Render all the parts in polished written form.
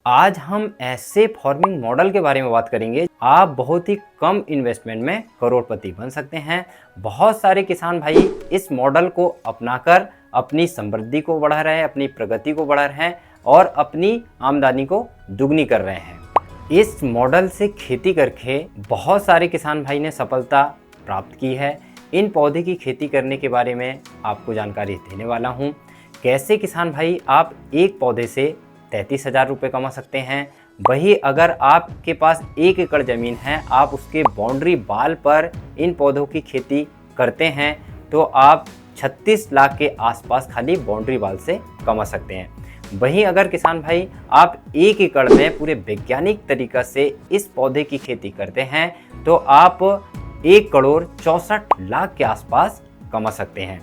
आज हम ऐसे फार्मिंग मॉडल के बारे में बात करेंगे, आप बहुत ही कम इन्वेस्टमेंट में करोड़पति बन सकते हैं। बहुत सारे किसान भाई इस मॉडल को अपनाकर अपनी समृद्धि को बढ़ा रहे हैं, अपनी प्रगति को बढ़ा रहे हैं और अपनी आमदनी को दुगनी कर रहे हैं। इस मॉडल से खेती करके बहुत सारे किसान भाई ने सफलता प्राप्त की है। इन पौधे की खेती करने के बारे में आपको जानकारी देने वाला हूँ। कैसे किसान भाई आप एक पौधे से 33,000 रुपये कमा सकते हैं। वही अगर आपके पास 1 एकड़ ज़मीन है, आप उसके बाउंड्री वाल पर इन पौधों की खेती करते हैं तो आप 36 लाख के आसपास खाली बाउंड्री वाल से कमा सकते हैं। वहीं अगर किसान भाई आप 1 एकड़ में पूरे वैज्ञानिक तरीक़ा से इस पौधे की खेती करते हैं तो आप 1,64,00,000 के आसपास कमा सकते हैं।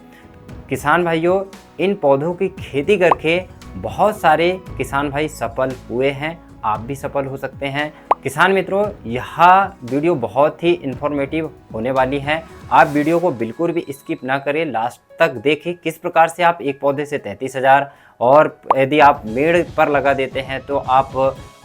किसान भाइयों, इन पौधों की खेती करके बहुत सारे किसान भाई सफल हुए हैं, आप भी सफल हो सकते हैं। किसान मित्रों, यह वीडियो बहुत ही इन्फॉर्मेटिव होने वाली है। आप वीडियो को बिल्कुल भी स्किप ना करें, लास्ट तक देखें किस प्रकार से आप एक पौधे से 33,000 और यदि आप मेड़ पर लगा देते हैं तो आप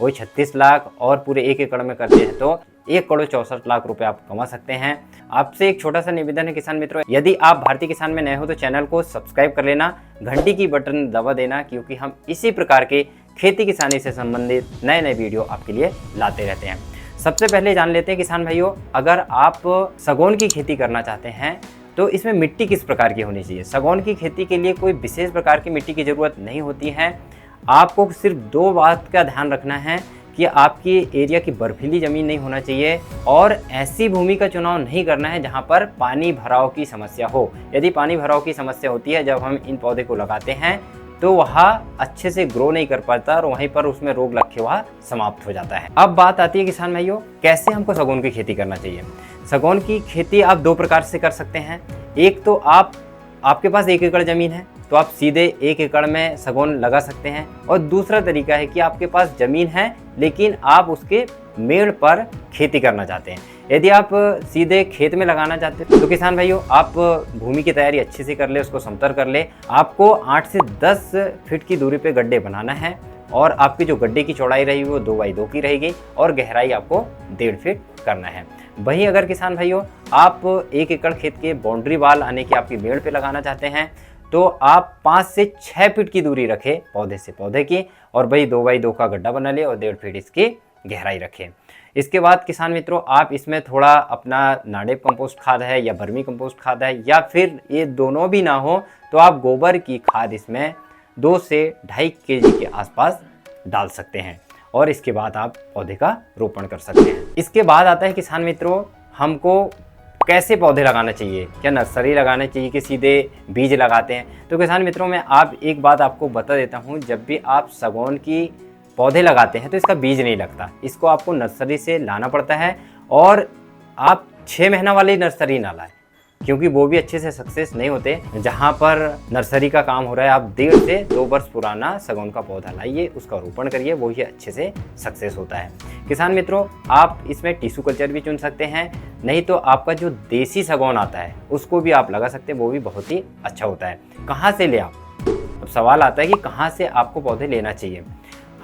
वही 36 लाख और पूरे 1 एकड़ में करते हैं तो 1,64,00,000 रुपये आप कमा सकते हैं। आपसे एक छोटा सा निवेदन है किसान मित्रों, यदि आप भारतीय किसान में नए हो तो चैनल को सब्सक्राइब कर लेना, घंटी की बटन दबा देना, क्योंकि हम इसी प्रकार के खेती किसानी से संबंधित नए नए वीडियो आपके लिए लाते रहते हैं। सबसे पहले जान लेते हैं किसान भाइयों, अगर आप सागौन की खेती करना चाहते हैं तो इसमें मिट्टी किस प्रकार की होनी चाहिए। सागौन की खेती के लिए कोई विशेष प्रकार की मिट्टी की ज़रूरत नहीं होती है। आपको सिर्फ 2 बात का ध्यान रखना है कि आपकी एरिया की बर्फीली ज़मीन नहीं होना चाहिए और ऐसी भूमि का चुनाव नहीं करना है जहां पर पानी भराव की समस्या हो। यदि पानी भराव की समस्या होती है जब हम इन पौधे को लगाते हैं तो वह अच्छे से ग्रो नहीं कर पाता और वहीं पर उसमें रोग लग के वह समाप्त हो जाता है। अब बात आती है किसान भाइयों, कैसे हमको सागौन की खेती करना चाहिए। सागौन की खेती आप 2 प्रकार से कर सकते हैं। एक तो आपके पास 1 एकड़ ज़मीन है तो आप सीधे 1 एकड़ में सागौन लगा सकते हैं, और दूसरा तरीका है कि आपके पास ज़मीन है लेकिन आप उसके मेड़ पर खेती करना चाहते हैं। यदि आप सीधे खेत में लगाना चाहते हैं तो किसान भाइयों, आप भूमि की तैयारी अच्छे से कर ले, उसको समतल कर ले। आपको 8 से 10 फीट की दूरी पे गड्ढे बनाना है और आपकी जो गड्ढे की चौड़ाई रहेगी वो 2x2 की रहेगी और गहराई आपको 1.5 फीट करना है। वहीं अगर किसान भाइयों आप 1 एकड़ खेत के बाउंड्री वाल आने की आपकी मेड़ पे लगाना चाहते हैं तो आप 5 से 6 फीट की दूरी रखें पौधे से पौधे की, और वही 2x2 का गड्ढा बना ले और 1.5 फीट इसकी गहराई रखें। इसके बाद किसान मित्रों, आप इसमें थोड़ा अपना नाडेप कंपोस्ट खाद है या वर्मी कंपोस्ट खाद है, या फिर ये दोनों भी ना हो तो आप गोबर की खाद इसमें 2 से 2.5 kg के आसपास डाल सकते हैं और इसके बाद आप पौधे का रोपण कर सकते हैं। इसके बाद आता है किसान मित्रों, हमको कैसे पौधे लगाना चाहिए, क्या नर्सरी लगाना चाहिए कि सीधे बीज लगाते हैं। तो किसान मित्रों, मैं एक बात आपको बता देता हूँ, जब भी आप सागौन की पौधे लगाते हैं तो इसका बीज नहीं लगता, इसको आपको नर्सरी से लाना पड़ता है। और आप 6 महीना वाली नर्सरी ना लाएं, क्योंकि वो भी अच्छे से सक्सेस नहीं होते। जहाँ पर नर्सरी का काम हो रहा है, आप 1.5 से 2 वर्ष पुराना सागौन का पौधा लाइए, उसका रोपण करिए, वही अच्छे से सक्सेस होता है। किसान मित्रों, आप इसमें टिश्यू कल्चर भी चुन सकते हैं, नहीं तो आपका जो देसी सागौन आता है उसको भी आप लगा सकते हैं, वो भी बहुत ही अच्छा होता है। कहाँ से ले आप, अब सवाल आता है कि कहाँ से आपको पौधे लेना चाहिए।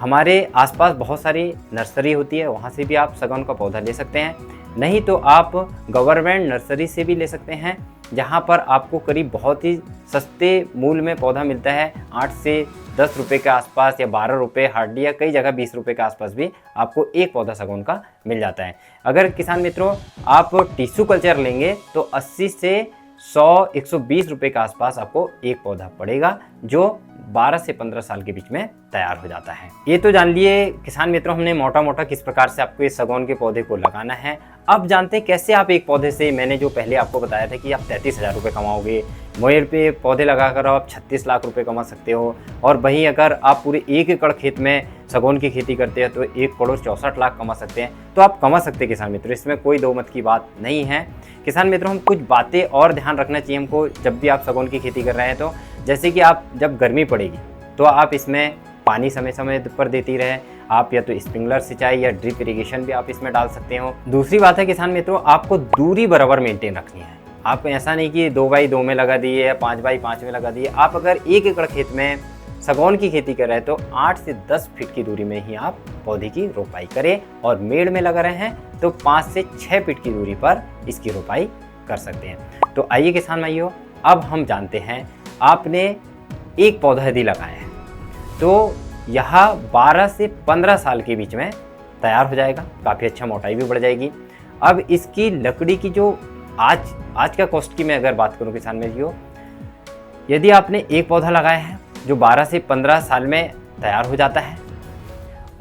हमारे आसपास बहुत सारी नर्सरी होती है, वहाँ से भी आप सागौन का पौधा ले सकते हैं, नहीं तो आप गवर्नमेंट नर्सरी से भी ले सकते हैं, जहाँ पर आपको करीब बहुत ही सस्ते मूल्य में पौधा मिलता है। 8 से 10 रुपये के आसपास या 12 रुपये हार्डली, या कई जगह 20 रुपये के आसपास भी आपको एक पौधा सागौन का मिल जाता है। अगर किसान मित्रों आप टिश्यू कल्चर लेंगे तो 80 से 100-120 रुपये के आसपास आपको एक पौधा पड़ेगा, जो 12 से 15 साल के बीच में तैयार हो जाता है। ये तो जान लिए किसान मित्रों हमने मोटा मोटा किस प्रकार से आपको इस सागौन के पौधे को लगाना है। अब जानते हैं कैसे आप एक पौधे से, मैंने जो पहले आपको बताया था कि आप 33,000 रुपये कमाओगे, मेड़ पे पौधे लगाकर आप 36 लाख रुपए कमा सकते हो। और वहीं अगर आप पूरे 1 एकड़ खेत में सागौन की खेती करते हैं तो 1,64,00,000 कमा सकते हैं। तो आप कमा सकते हैं किसान मित्रों, इसमें कोई दो मत की बात नहीं है। किसान मित्रों, हम कुछ बातें और ध्यान रखना चाहिए हमको जब भी आप सागौन की खेती कर रहे हैं। तो जैसे कि आप जब गर्मी पड़ेगी तो आप इसमें पानी समय समय पर देती रहे, आप या तो स्प्रिंकलर सिंचाई या ड्रिप इरिगेशन भी आप इसमें डाल सकते हो। दूसरी बात है किसान मित्रों, आपको दूरी बराबर मेंटेन रखनी है। आप ऐसा नहीं कि 2x2 में लगा दिए या 5x5 में लगा दिए। आप अगर 1 एकड़ खेत में सागौन की खेती कर रहे हैं तो 8 से 10 फीट की दूरी में ही आप पौधे की रोपाई करें, और मेड़ में लगा रहे हैं तो 5 से 6 फीट की दूरी पर इसकी रोपाई कर सकते हैं। तो आइए किसान भाइयों, अब हम जानते हैं, आपने एक पौधा यदि लगाया है तो यह 12 से 15 साल के बीच में तैयार हो जाएगा, काफ़ी अच्छा मोटाई भी बढ़ जाएगी। अब इसकी लकड़ी की जो आज का कॉस्ट की मैं अगर बात करूं किसान भाइयों, यदि आपने एक पौधा लगाया है जो 12 से 15 साल में तैयार हो जाता है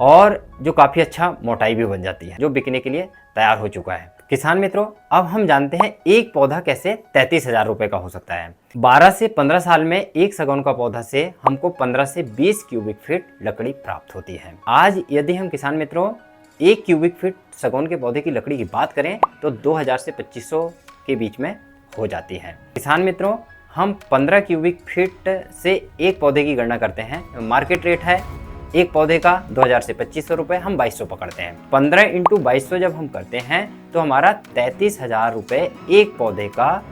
और जो काफ़ी अच्छा मोटाई भी बन जाती है, जो बिकने के लिए तैयार हो चुका है। किसान मित्रों, अब हम जानते हैं एक पौधा कैसे 33,000 रुपये का हो सकता है। 12 से 15 साल में एक सागौन का पौधा से हमको 15 से 20 क्यूबिक फीट लकड़ी प्राप्त होती है। आज यदि हम किसान मित्रों 1 क्यूबिक फीट सागौन के पौधे की लकड़ी की बात करें तो 2000 से 2500 के बीच में हो जाती है। किसान मित्रों, हम 15 क्यूबिक फीट से एक पौधे की गणना करते हैं। मार्केट रेट है एक पौधे का 2000 से 2500 रुपये, हम 2200 पकड़ते हैं। 15 इंटू 2200 जब हम करते हैं तो हमारा 33,000 रुपये एक पौधे का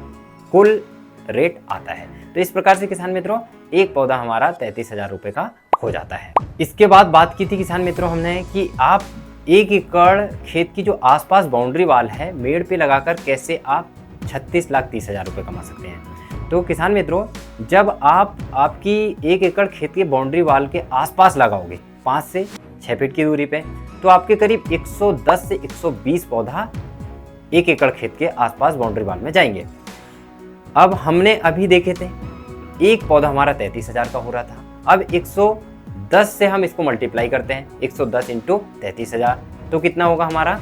कुल रेट आता है। तो इस प्रकार से किसान मित्रों एक पौधा हमारा 33,000 रुपये का हो जाता है। इसके बाद बात की थी किसान मित्रों हमने कि आप 1 एकड़ खेत की जो आसपास बाउंड्री वाल है मेड़ पे लगाकर कैसे आप 36,30,000 रुपये कमा सकते हैं। तो किसान मित्रों, जब आप आपकी 1 एकड़ खेत के बाउंड्री वाल के आसपास लगाओगे 5 से 6 फीट की दूरी पे, तो आपके करीब 110 से 120 पौधा 1 एकड़ खेत के आसपास बाउंड्री वाल में जाएंगे। अब हमने अभी देखे थे एक पौधा हमारा 33,000 का हो रहा था। अब 110 से हम इसको मल्टीप्लाई करते हैं, 110 इंटू 33,000 तो कितना होगा हमारा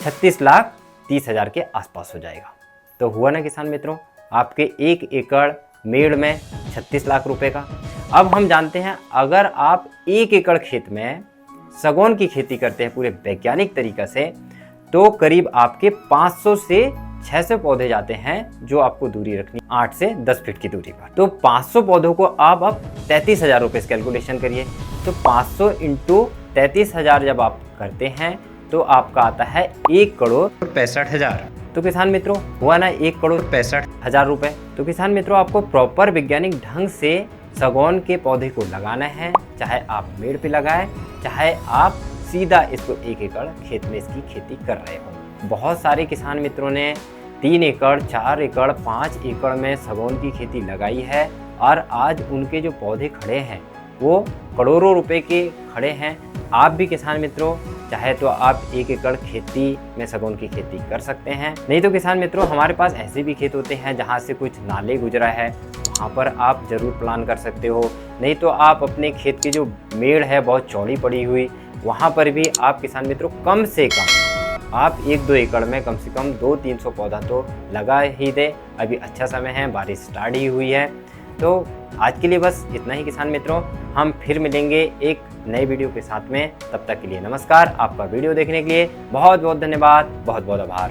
36,30,000 के आसपास हो जाएगा। तो हुआ ना किसान मित्रों, आपके 1 एकड़ मेड़ में 36 लाख रुपए का। अब हम जानते हैं अगर आप 1 एकड़ खेत में सागौन की खेती करते हैं पूरे वैज्ञानिक तरीका से, तो करीब आपके 500 से 600 पौधे जाते हैं जो आपको दूरी रखनी 8 से 10 फीट की दूरी पर। तो 500 पौधों को आप अब 33,000 रुपये कैलकुलेशन करिए। तो 500 इंटू 33,000 जब आप करते हैं तो आपका आता है 1,65,00,000। तो किसान मित्रों हुआ ना 1,65,00,000 रुपये। तो किसान मित्रों आपको प्रॉपर वैज्ञानिक ढंग से सागौन के पौधे को लगाना है, चाहे आप मेड़ पे लगाएं, चाहे आप सीधा इसको 1 एकड़ खेत में इसकी खेती कर रहे हो। बहुत सारे किसान मित्रों ने 3 एकड़, 4 एकड़, 5 एकड़ में सागौन की खेती लगाई है और आज उनके जो पौधे खड़े हैं वो करोड़ों रुपए के खड़े हैं। आप भी किसान मित्रों चाहे तो आप 1 एकड़ खेती में सागौन की खेती कर सकते हैं। नहीं तो किसान मित्रों हमारे पास ऐसे भी खेत होते हैं जहाँ से कुछ नाले गुजरा है, वहाँ पर आप ज़रूर प्लान कर सकते हो। नहीं तो आप अपने खेत की जो मेड़ है बहुत चौड़ी पड़ी हुई, वहाँ पर भी आप किसान मित्रों कम से कम आप 1-2 एकड़ में कम से कम 200-300 पौधा तो लगा ही दे। अभी अच्छा समय है, बारिश स्टार्ट ही हुई है। तो आज के लिए बस इतना ही किसान मित्रों, हम फिर मिलेंगे एक नए वीडियो के साथ में। तब तक के लिए नमस्कार। आपका वीडियो देखने के लिए बहुत बहुत धन्यवाद, बहुत बहुत आभार।